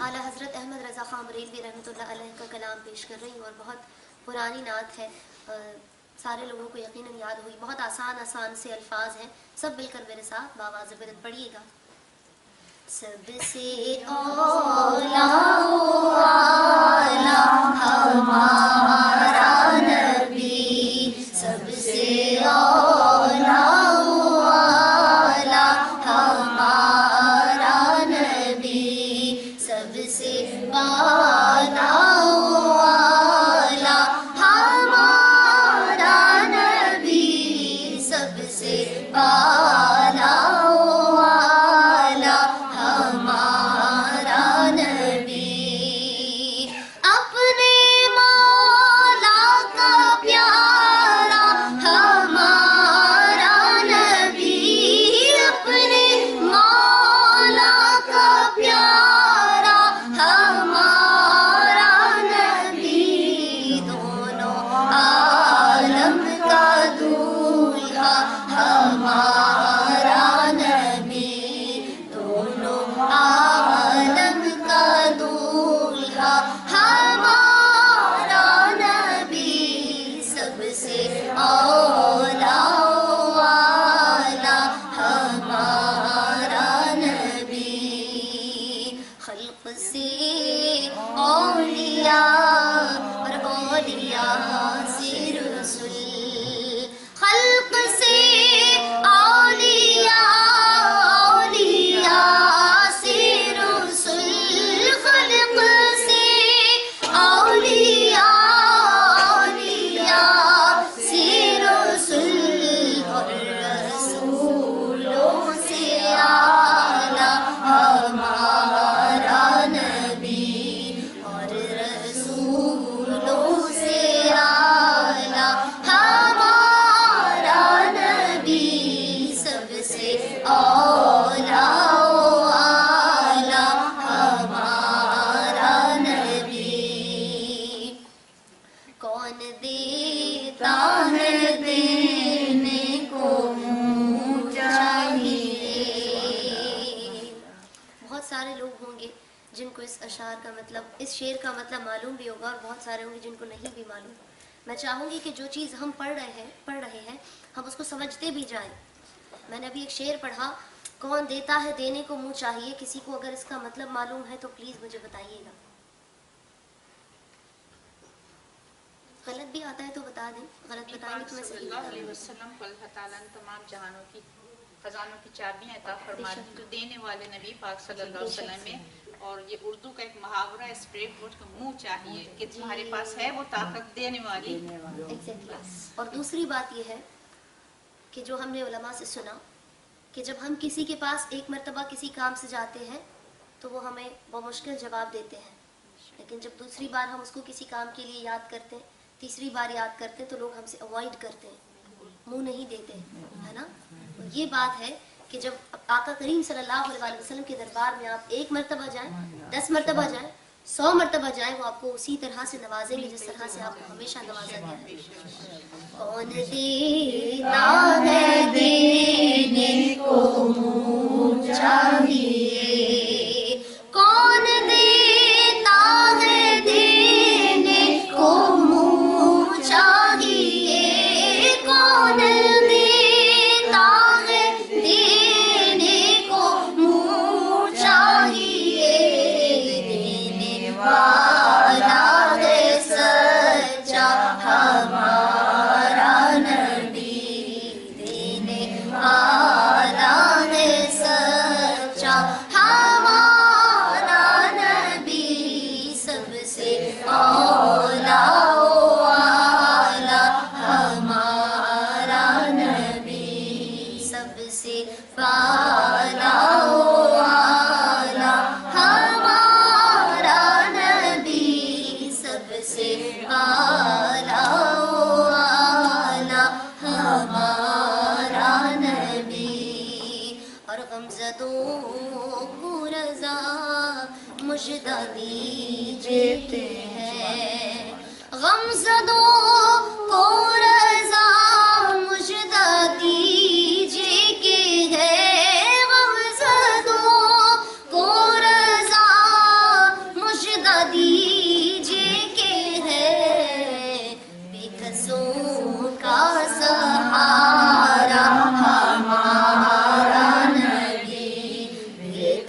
اعلیٰ حضرت احمد رضا خان بریلوی رحمۃ اللہ علیہ کا کلام پیش کر رہی ہوں، اور بہت پرانی نعت ہے، سارے لوگوں کو یقیناً یاد ہوئی. بہت آسان سے الفاظ ہیں، سب مل کر میرے ساتھ باواز بلند پڑھیے گا. سب سے اولا ہمارا نبی، سب سے اولا ہمارا نبی، سب سے بالا والا ہمارا نبی، سب سے بالا والا ہمارا نبی. اپنے مولا کا پیارا ہمارا نبی، اپنے مولا کا پیارا ہمارا نبی، دونوں عالم کا دولہا ہمارا نبی، دونوں عالم کا دولہا ہمارا نبی، سب سے اولا والا ہمارا نبی. خلق سے اولیاء اور اولیاء سے رسول، خلق سے اولیاء اولیاء سے رسول، خلق سے اولیاء اولیاء سے رسول، اور رسولوں سے اعلیٰ ہمارا نبی، اور رسولوں سے اعلیٰ ہمارا نبی، سب سے اولا والا ہمارا نبی. کون دیتا ہے دینے کو منہ چاہیے. بہت سارے لوگ ہوں گے جن کو اس اشعار کا مطلب، اس شعر کا مطلب معلوم بھی ہوگا، اور بہت سارے ہوں گے جن کو نہیں بھی معلوم. میں چاہوں گی کہ جو چیز ہم پڑھ رہے ہیں ہم اس کو سمجھتے بھی جائیں. میں نے ابھی ایک شعر پڑھا، کون دیتا ہے دینے کو منہ چاہیے. کسی کو اگر اس کا مطلب معلوم ہے تو پلیز مجھے بتائیے گا. غلط بھی آتا ہے تو بتا دیں، غلط بتائیں گے تو میں صحیح صلی بتا اللہ علیہ دوں. وسلم کو اللہ تعالیٰ نے تمام جہانوں کی خزانوں کی چابیاں عطا فرما دی، تو دینے والے نبی پاک صلی اللہ علیہ وسلم میں. اور یہ اردو کا ایک محاورہ ہے، اسپریڈ بورڈ کا منہ چاہیے، کہ تمہارے پاس ہے وہ طاقت دینے والی. اور دوسری بات یہ ہے کہ جو ہم نے علماء سے سنا کہ جب ہم کسی کے پاس ایک مرتبہ کسی کام سے جاتے ہیں تو وہ ہمیں بمشکل جواب دیتے ہیں، لیکن جب دوسری بار ہم اس کو کسی کام کے لیے یاد کرتے ہیں، تیسری بار یاد کرتے ہیں، تو لوگ ہم سے اوائڈ کرتے ہیں، منہ نہیں دیتے، ہے نا. تو یہ بات ہے کہ جب آقا کریم صلی اللہ علیہ وسلم کے دربار میں آپ ایک مرتبہ جائیں، 10 مرتبہ جائیں، 100 مرتبہ جائیں، وہ آپ کو اسی طرح سے نوازیں گے جس طرح سے آپ کو ہمیشہ نوازا گیا ہے. کون دیتا ہے دینے کو منہ چاہیے، کون دیتا ہے دینے کو منہ چاہیے، کون دیتا ہے دینے کو منہ چاہیے. دینے والا ہے سچا ہمارا نبی، دینے والا ہے سچا ہمارا نبی، سب سے اولا والا ہمارا نبی، سب سے بالا والا ہمارا نبی، سب سے بالا والا ہمارا نبی. اور غمزدوں کو رضا مژدہ دیجتے ہیں، غمزدوں کو رضا مژدہ دیجے کہ ہے، غمزدوں کو رضا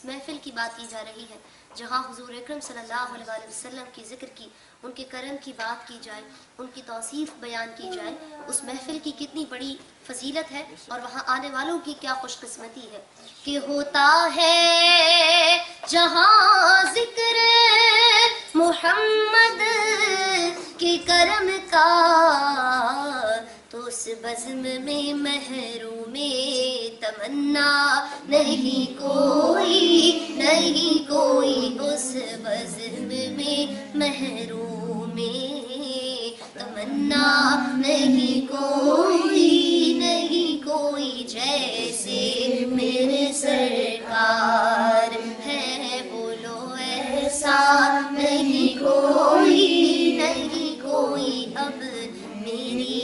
اس محفل کی بات کی جا رہی ہے جہاں حضور اکرم صلی اللہ علیہ وسلم کی ذکر کی، ان کے کرم کی بات کی جائے، ان کی توصیف بیان کی جائے، اس محفل کی کتنی بڑی فضیلت ہے اور وہاں آنے والوں کی کیا خوش قسمتی ہے کہ ہوتا ہے جہاں ذکر محمد کے کرم کا، تو اس بزم میں محروم تمنا نہیں کوئی، نہیں کوئی، اس بزم میں محروم تمنا نہیں کوئی، نہیں کوئی، جیسے میرے سرکار ہے بولو ایسا نہیں کوئی، نہیں کوئی، اب میری